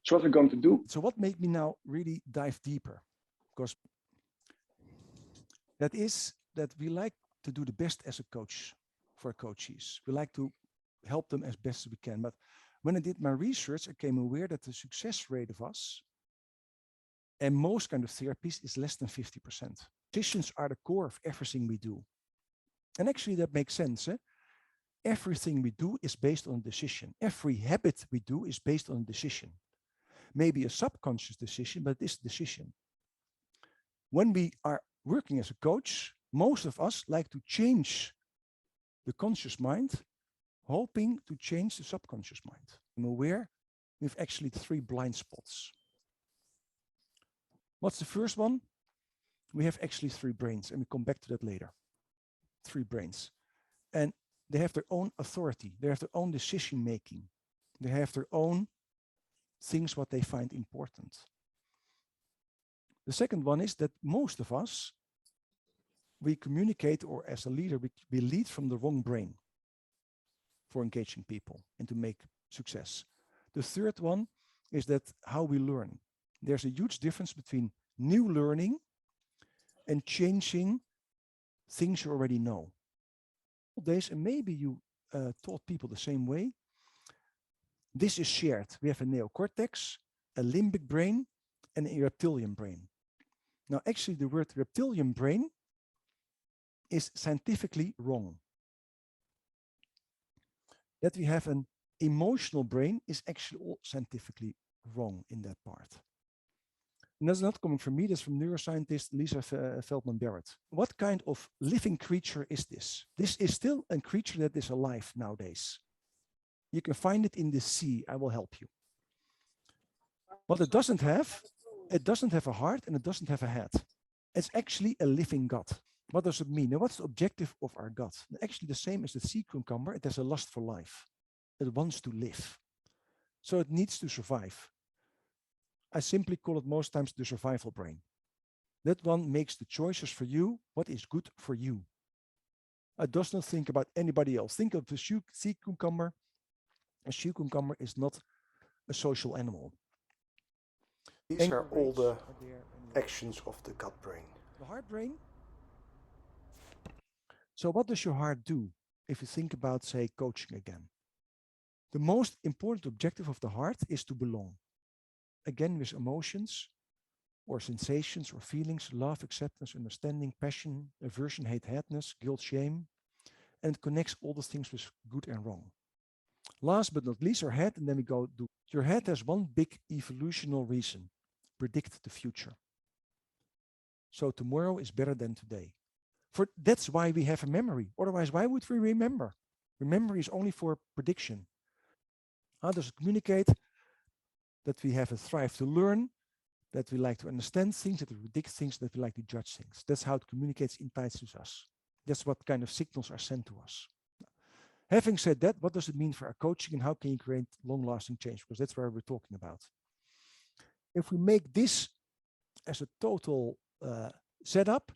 So what we're going to do. So what made me now really dive deeper? Because that is that we like to do the best as a coach for coaches. We like to help them as best as we can. But when I did my research, I became aware that the success rate of us and most kind of therapies is less than 50%. Decisions are the core of everything we do. And actually that makes sense. Eh? Everything we do is based on a decision. Every habit we do is based on a decision. Maybe a subconscious decision, but this decision. When we are working as a coach, most of us like to change the conscious mind, hoping to change the subconscious mind. I'm aware we have actually 3 blind spots. What's the first one? We have actually 3 brains, and we come back to that later. 3 brains. And they have their own authority. They have their own decision making. They have their own things what they find important. The second one is that most of us, we communicate, or as a leader, we lead from the wrong brain for engaging people and to make success. The third one is that how we learn. There's a huge difference between new learning and changing things you already know. Days, and maybe you taught people the same way. This is shared. We have a neocortex, a limbic brain, and a reptilian brain. Now, actually, the word reptilian brain is scientifically wrong. That we have an emotional brain is actually all scientifically wrong in that part. And that's not coming from me, that's from neuroscientist Lisa Feldman Barrett. What kind of living creature is this? This is still a creature that is alive nowadays. You can find it in the sea. I will help you. What it doesn't have a heart and it doesn't have a head. It's actually a living gut. What does it mean? Now, what's the objective of our gut? Actually, the same as the sea cucumber, it has a lust for life. It wants to live. So it needs to survive. I simply call it most times the survival brain. That one makes the choices for you, what is good for you. It does not think about anybody else. Think of the sea cucumber. A sea cucumber is not a social animal. These are all the actions of the gut brain. The heart brain. So what does your heart do if you think about, say, coaching again? The most important objective of the heart is to belong. Again, with emotions or sensations or feelings, love, acceptance, understanding, passion, aversion, hate, sadness, guilt, shame, and it connects all the things with good and wrong. Last but not least, our head, and then we go do. Your head has one big evolutionary reason: predict the future. So tomorrow is better than today. That's why we have a memory. Otherwise, why would we remember? Memory is only for prediction. How does it communicate? That we have a thrive to learn, that we like to understand things, that we predict things, that we like to judge things. That's how it communicates inside to us. That's what kind of signals are sent to us. Having said that, what does it mean for our coaching and how can you create long-lasting change? Because that's where we're talking about. If we make this as a total setup,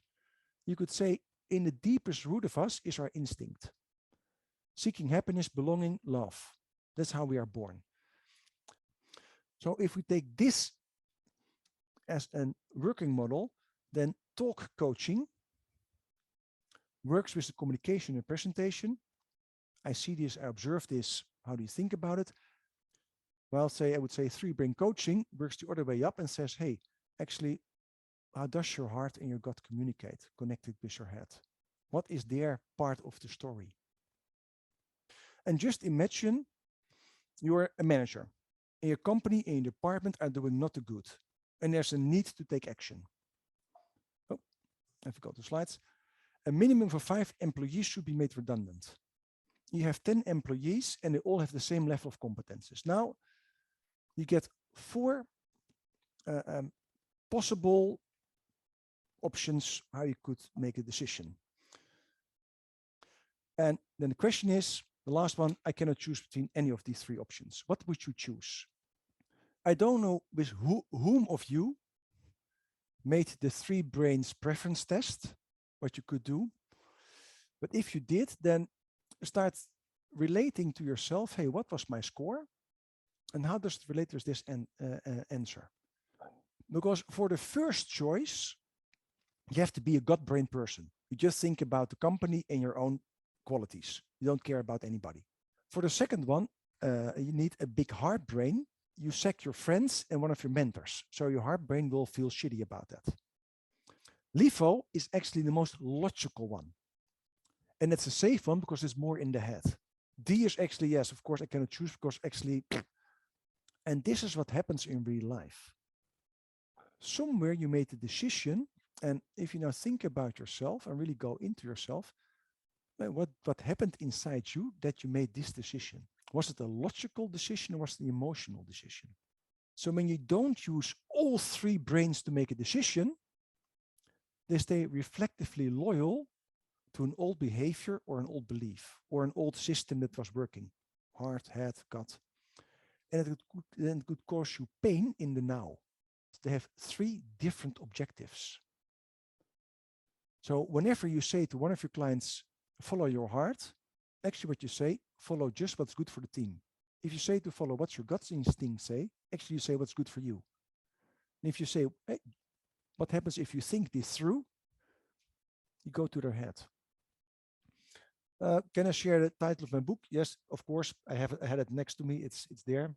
you could say in the deepest root of us is our instinct. Seeking happiness, belonging, love. That's how we are born. So if we take this as a working model, then talk coaching works with the communication and presentation. I see this, I observe this. How do you think about it? Well, I would say 3-brain coaching works the other way up and says, hey, actually, how does your heart and your gut communicate, connected with your head? What is their part of the story? And just imagine you're a manager. And your company and your department are doing not good. And there's a need to take action. Oh, I forgot the slides. A minimum of 5 employees should be made redundant. You have 10 employees and they all have the same level of competences. Now, you get 4 possible options how you could make a decision. And then the question is, the last one, I cannot choose between any of these 3 options. What would you choose? I don't know with whom of you made the 3 brains preference test, what you could do. But if you did, then start relating to yourself, hey, what was my score? And how does it relate to this answer? Because for the first choice, you have to be a gut-brain person. You just think about the company and your own qualities. You don't care about anybody. For the second one, you need a big heart brain. You sack your friends and one of your mentors. So your heart brain will feel shitty about that. LIFO is actually the most logical one. And it's a safe one because it's more in the head. D is actually, yes, of course, I cannot choose because actually, and this is what happens in real life. Somewhere you made a decision, and if you now think about yourself and really go into yourself, what happened inside you that you made this decision? Was it a logical decision or was it an emotional decision? So when you don't use all three brains to make a decision, they stay reflectively loyal to an old behavior or an old belief or an old system that was working. Heart, head, gut. And it could cause you pain in the now. They have three different objectives. So whenever you say to one of your clients, follow your heart, actually what you say, follow just what's good for the team. If you say to follow what's your gut instinct say, actually you say what's good for you. And if you say, hey, what happens if you think this through, you go to their head. Can I share the title of my book? Yes, of course. I had it next to me. It's there.